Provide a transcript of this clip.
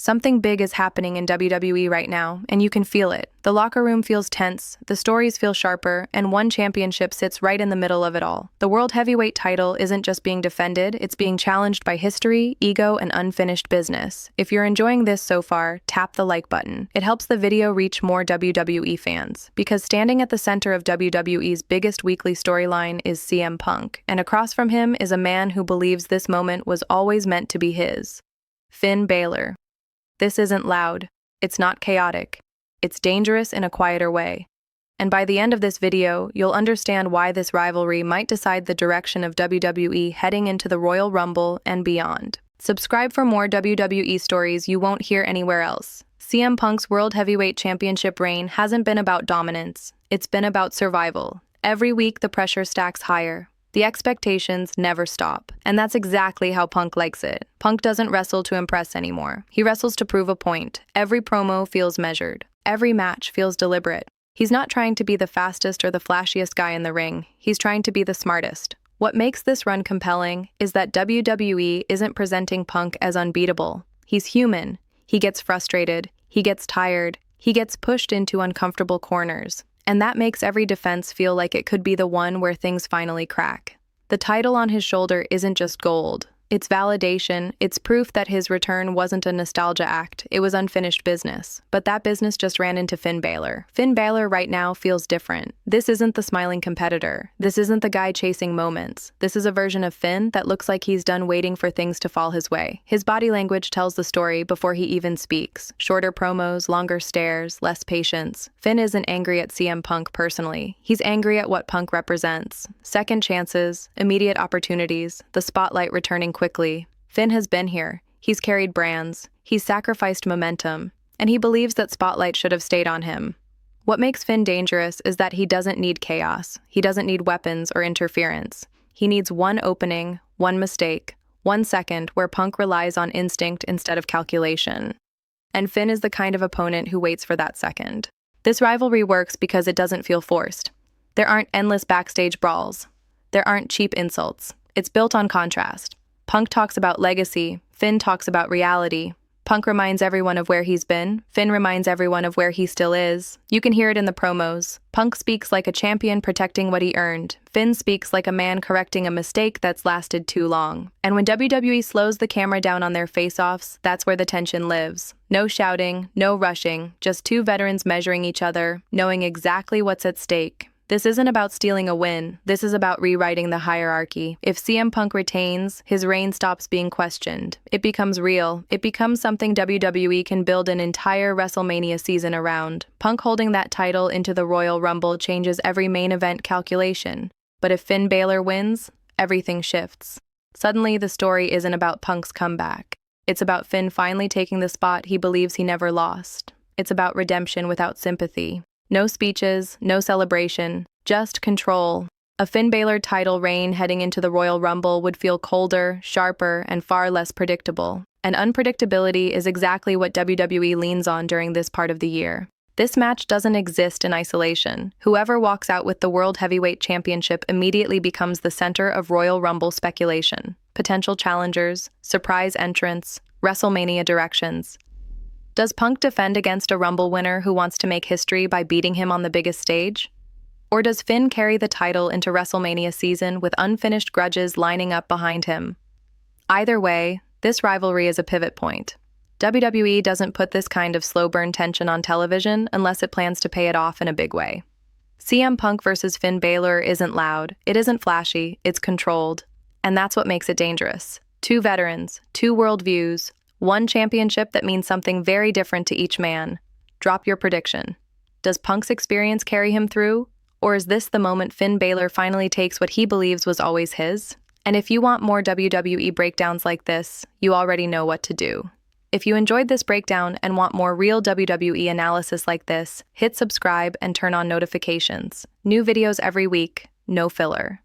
Something big is happening in WWE right now, and you can feel it. The locker room feels tense, the stories feel sharper, and one championship sits right in the middle of it all. The World Heavyweight title isn't just being defended, it's being challenged by history, ego, and unfinished business. If you're enjoying this so far, tap the like button. It helps the video reach more WWE fans, because standing at the center of WWE's biggest weekly storyline is CM Punk, and across from him is a man who believes this moment was always meant to be his. Finn Bálor. This isn't loud, it's not chaotic, it's dangerous in a quieter way. And by the end of this video, you'll understand why this rivalry might decide the direction of WWE heading into the Royal Rumble and beyond. Subscribe for more WWE stories you won't hear anywhere else. CM Punk's World Heavyweight Championship reign hasn't been about dominance, it's been about survival. Every week the pressure stacks higher. The expectations never stop, and that's exactly how Punk likes it. Punk doesn't wrestle to impress anymore. He wrestles to prove a point. Every promo feels measured. Every match feels deliberate. He's not trying to be the fastest or the flashiest guy in the ring. He's trying to be the smartest. What makes this run compelling is that WWE isn't presenting Punk as unbeatable. He's human. He gets frustrated. He gets tired. He gets pushed into uncomfortable corners. And that makes every defense feel like it could be the one where things finally crack. The title on his shoulder isn't just gold. It's validation, it's proof that his return wasn't a nostalgia act, it was unfinished business. But that business just ran into Finn Bálor. Finn Bálor right now feels different. This isn't the smiling competitor. This isn't the guy chasing moments. This is a version of Finn that looks like he's done waiting for things to fall his way. His body language tells the story before he even speaks. Shorter promos, longer stares, less patience. Finn isn't angry at CM Punk personally. He's angry at what Punk represents. Second chances, immediate opportunities, the spotlight returning quickly. Finn has been here. He's carried brands. He's sacrificed momentum. And he believes that spotlight should have stayed on him. What makes Finn dangerous is that he doesn't need chaos. He doesn't need weapons or interference. He needs one opening, one mistake, 1 second where Punk relies on instinct instead of calculation. And Finn is the kind of opponent who waits for that second. This rivalry works because it doesn't feel forced. There aren't endless backstage brawls. There aren't cheap insults. It's built on contrast. Punk talks about legacy, Finn talks about reality. Punk reminds everyone of where he's been, Finn reminds everyone of where he still is. You can hear it in the promos. Punk speaks like a champion protecting what he earned. Finn speaks like a man correcting a mistake that's lasted too long. And when WWE slows the camera down on their face-offs, that's where the tension lives. No shouting, no rushing, just two veterans measuring each other, knowing exactly what's at stake. This isn't about stealing a win. This is about rewriting the hierarchy. If CM Punk retains, his reign stops being questioned. It becomes real. It becomes something WWE can build an entire WrestleMania season around. Punk holding that title into the Royal Rumble changes every main event calculation. But if Finn Bálor wins, everything shifts. Suddenly, the story isn't about Punk's comeback. It's about Finn finally taking the spot he believes he never lost. It's about redemption without sympathy. No speeches, no celebration, just control. A Finn Bálor title reign heading into the Royal Rumble would feel colder, sharper, and far less predictable. And unpredictability is exactly what WWE leans on during this part of the year. This match doesn't exist in isolation. Whoever walks out with the World Heavyweight Championship immediately becomes the center of Royal Rumble speculation. Potential challengers, surprise entrants, WrestleMania directions. Does Punk defend against a Rumble winner who wants to make history by beating him on the biggest stage? Or does Finn carry the title into WrestleMania season with unfinished grudges lining up behind him? Either way, this rivalry is a pivot point. WWE doesn't put this kind of slow-burn tension on television unless it plans to pay it off in a big way. CM Punk versus Finn Bálor isn't loud, it isn't flashy, it's controlled. And that's what makes it dangerous. Two veterans, two worldviews, one championship that means something very different to each man. Drop your prediction. Does Punk's experience carry him through? Or is this the moment Finn Bálor finally takes what he believes was always his? And if you want more WWE breakdowns like this, you already know what to do. If you enjoyed this breakdown and want more real WWE analysis like this, hit subscribe and turn on notifications. New videos every week, no filler.